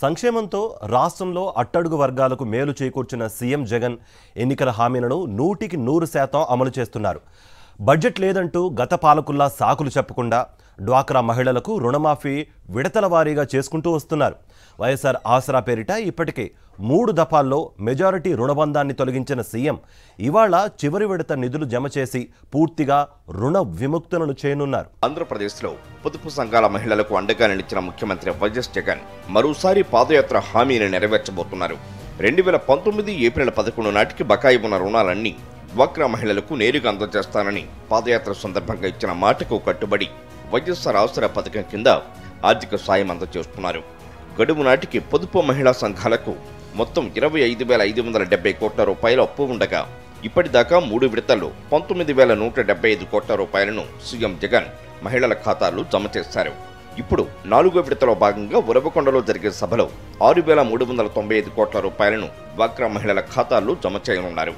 సంక్షేమంతో రాష్ట్రంలో అట్టడుగు వర్గాలకు మేలు చేకూర్చిన సీఎం జగన్ ఎన్నికల హామీలను 100% అమలు చేస్తున్నారు. బడ్జెట్ లేదంటూ గత పాలకుల్లా సాకులు చెప్పకుండా డ్వాక్రా మహిళలకు రుణమాఫీ విడతల వారీగా చేసుకుంటూ వస్తున్నారు. వైఎస్ఆర్ ఆసరా పేరిట ఇప్పటికే 3 దఫాల్లో మెజారిటీ రుణబంధాన్ని తొలగించిన సీఎం ఇవాళ చివరి విడత నిధులు జమ చేసి పూర్తిగా రుణ విముక్తులను చేయనున్నారు. ఆంధ్రప్రదేశ్లో పొదుపు సంఘాల మహిళలకు అండగా నిలిచిన ముఖ్యమంత్రి వైఎస్ జగన్ మరోసారి పాదయాత్ర హామీని నెరవేర్చబోతున్నారు. 2019 ఏప్రిల్ 11 నాటికి బకాయి ఉన్న రుణాలన్నీ డ్వాక్రా మహిళలకు నేరుగా అందజేస్తానని పాదయాత్ర సందర్భంగా ఇచ్చిన మాటకు కట్టుబడి వైఎస్ఆర్ ఆసరా పథకం కింద ఆర్థిక సాయం అందజేస్తున్నారు. గడువు నాటికి పొదుపు మహిళా సంఘాలకు మొత్తం 25,570 కోట్ల రూపాయల అప్పు ఉండగా ఇప్పటిదాకా 3 విడతల్లో 19,175 కోట్ల రూపాయలను సీఎం జగన్ మహిళల ఖాతాల్లో జమ చేశారు. ఇప్పుడు 4వ విడతలో భాగంగా ఉరవకొండలో జరిగే సభలో 6,395 కోట్ల రూపాయలను డ్వాక్రా మహిళల ఖాతాల్లో జమ చేయనున్నారు.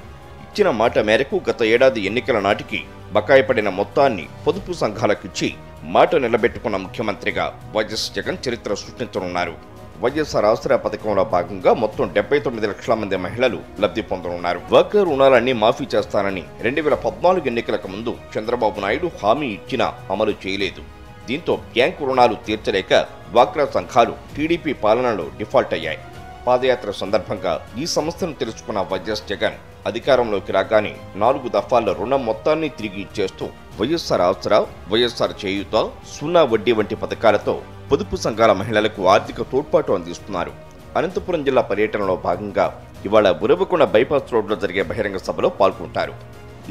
ఇచ్చిన మాట మేరకు గత ఏడాది ఎన్నికల నాటికి బకాయి పడిన మొత్తాన్ని పొదుపు సంఘాలకిచ్చి మాట నిలబెట్టుకున్న ముఖ్యమంత్రిగా వైఎస్ జగన్ చరిత్ర సృష్టించనున్నారు. వైఎస్ఆర్ ఆసరా పథకంలో భాగంగా మొత్తం 79 లక్షల మంది మహిళలు లబ్ధి పొందనున్నారు. డ్వాక్రా రుణాలన్నీ మాఫీ చేస్తానని 2014 ఎన్నికలకు ముందు చంద్రబాబు నాయుడు హామీ ఇచ్చినా అమలు చేయలేదు. దీంతో బ్యాంకు రుణాలు తీర్చలేక డ్వాక్రా సంఘాలు టీడీపీ పాలనలో డిఫాల్ట్ అయ్యాయి. పాదయాత్ర సందర్భంగా ఈ సమస్యను తెలుసుకున్న వైఎస్ జగన్ అధికారంలోకి రాగానే 4 దఫాల్లో రుణం మొత్తాన్ని తిరిగి ఇచ్చేస్తూ వైఎస్ఆర్ ఆసరా, వైఎస్ఆర్ చేయూత, 0 వడ్డీ వంటి పథకాలతో పొదుపు సంఘాల మహిళలకు ఆర్థిక తోడ్పాటు అందిస్తున్నారు. అనంతపురం జిల్లా పర్యటనలో భాగంగా ఇవాళ ఉరవకొండ బైపాస్ రోడ్లో జరిగే బహిరంగ సభలో పాల్గొంటారు.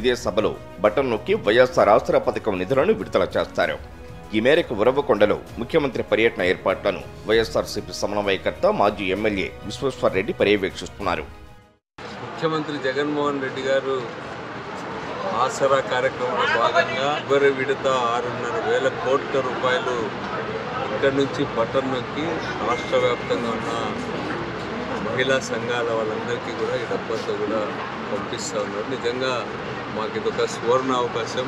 ఇదే సభలో బటన్ నొక్కి వైఎస్ఆర్ ఆసరా పథకం నిధులను విడుదల చేస్తారు. ఈ మేరకు ఉరవకొండలో ముఖ్యమంత్రి పర్యటన ఏర్పాట్లను వైఎస్ఆర్సీపీ సమన్వయకర్త మాజీ ఎమ్మెల్యే విశ్వేశ్వర్ రెడ్డి పర్యవేక్షిస్తున్నారు. ముఖ్యమంత్రి జగన్మోహన్ రెడ్డి గారు ఆసరా కార్యక్రమంలో భాగంగా చివరి విడత 6,500 కోట్ల రూపాయలు ఇక్కడి నుంచి బటన్ నొక్కి రాష్ట్ర వ్యాప్తంగా ఉన్న మహిళా సంఘాల వాళ్ళందరికీ కూడా ఈ డబ్బంతా కూడా పంపిస్తూ ఉన్నారు. నిజంగా మాకు ఇదొక సువర్ణ అవకాశం.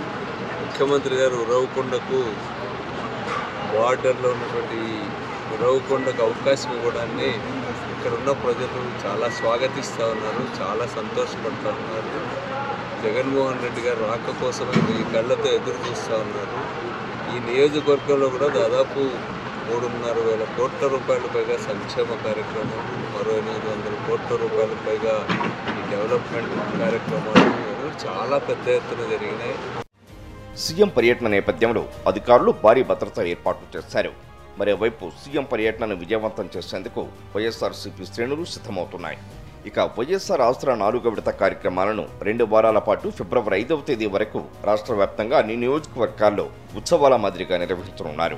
ముఖ్యమంత్రి గారు ఉరవకొండకు బార్డర్లో ఉన్నటువంటి ఉరవకొండకు అవకాశం ఇవ్వడాన్ని ఇక్కడ ఉన్న ప్రజలు చాలా స్వాగతిస్తూ ఉన్నారు, చాలా సంతోషపడుతూ ఉన్నారు. జగన్మోహన్ రెడ్డి గారు రాక కోసమే ఈ కళ్ళతో ఎదురు చూస్తూ ఉన్నారు. ఈ నియోజకవర్గంలో కూడా దాదాపు 3,500 కోట్ల రూపాయల పైగా సంక్షేమ కార్యక్రమాలు, మరో 800 కోట్ల రూపాయల పైగా ఈ డెవలప్మెంట్ కార్యక్రమాలు చాలా పెద్ద ఎత్తున జరిగినాయి. సీఎం పర్యటన నేపథ్యంలో అధికారులు భారీ భద్రతా ఏర్పాట్లు చేశారు. మరోవైపు సీఎం పర్యటనను విజయవంతం చేసేందుకు వైఎస్ఆర్సీపీ శ్రేణులు సిద్ధమవుతున్నాయి. ఇక వైఎస్ఆర్ ఆసరా 4వ విడత కార్యక్రమాలను 2 వారాల పాటు ఫిబ్రవరి 5వ తేదీ వరకు రాష్ట్ర వ్యాప్తంగా అన్ని నియోజకవర్గాల్లో ఉత్సవాల మాదిరిగా నిర్వహించనున్నారు.